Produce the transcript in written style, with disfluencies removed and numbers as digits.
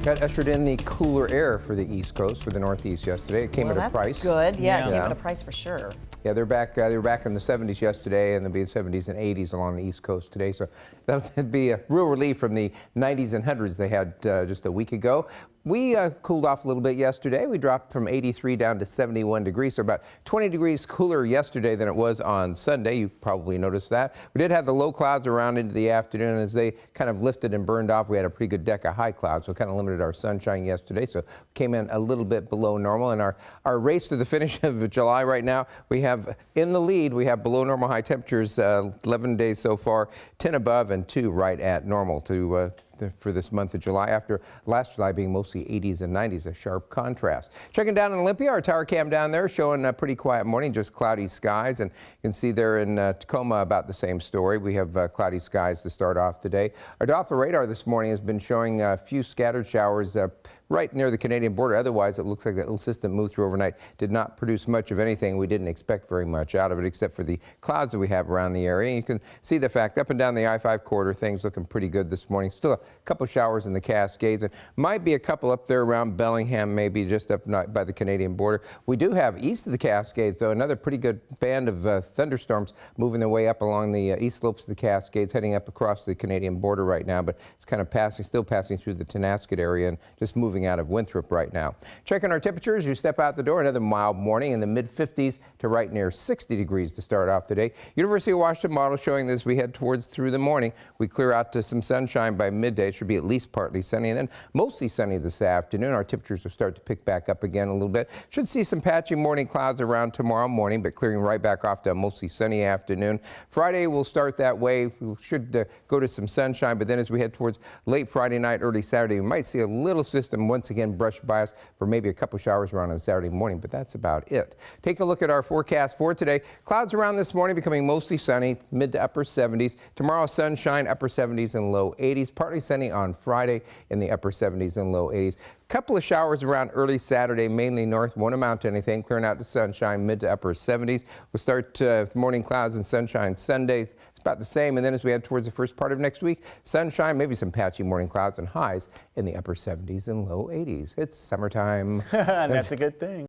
That ushered in the cooler air for the East Coast, for the Northeast yesterday. It came at a price. That's good. Yeah, it came at a price for sure. Yeah, they're back. They were back in the 70s yesterday, and they'll be in the 70s and 80s along the East Coast today. So that'll be a real relief from the 90s and 100s they had just a week ago. We cooled off a little bit yesterday. We dropped from 83 down to 71 degrees, so about 20 degrees cooler yesterday than it was on Sunday. You probably noticed that. We did have the low clouds around into the afternoon. As they kind of lifted and burned off, we had a pretty good deck of high clouds, so it kind of limited our sunshine yesterday. So came in a little bit below normal. And our race to the finish of July right now, we have in the lead, we have below normal high temperatures, 11 days so far, 10 above and 2 right at normal for this month of July, after last July being mostly 80s and 90s, a sharp contrast. Checking down in Olympia, our tower cam down there showing a pretty quiet morning, just cloudy skies, and you can see there in Tacoma about the same story. We have cloudy skies to start off the day. Our Doppler radar this morning has been showing a few scattered showers right near the Canadian border. Otherwise, it looks like that little system moved through overnight, did not produce much of anything. We didn't expect very much out of it, except for the clouds that we have around the area. And you can see the fact up and down the I-5 corridor, things looking pretty good this morning. Still a couple showers in the Cascades, and might be a couple up there around Bellingham, maybe just up by the Canadian border. We do have east of the Cascades, though, another pretty good band of thunderstorms moving their way up along the east slopes of the Cascades, heading up across the Canadian border right now, but it's kind of still passing through the Tenasket area and just moving out of Winthrop right now. Checking our temperatures, you step out the door, another mild morning in the mid-50s to right near 60 degrees to start off the day. University of Washington model showing this we head towards through the morning. We clear out to some sunshine by midday. It should be at least partly sunny, and then mostly sunny this afternoon. Our temperatures will start to pick back up again a little bit. Should see some patchy morning clouds around tomorrow morning, but clearing right back off to a mostly sunny afternoon. Friday will start that way. We should go to some sunshine, but then as we head towards late Friday night, early Saturday, we might see a little system once again brush by us for maybe a couple showers around on Saturday morning, but that's about it. Take a look at our forecast for today. Clouds around this morning, becoming mostly sunny, mid to upper 70s. Tomorrow, sunshine, upper 70s and low 80s. Partly sunny on Friday in the upper 70s and low 80s. Couple of showers around early Saturday, mainly north, won't amount to anything. Clearing out to sunshine, mid to upper 70s. We'll start with morning clouds and sunshine Sunday. It's about the same. And then as we head towards the first part of next week, sunshine, maybe some patchy morning clouds and highs in the upper 70s and low 80s. It's summertime. That's a good thing.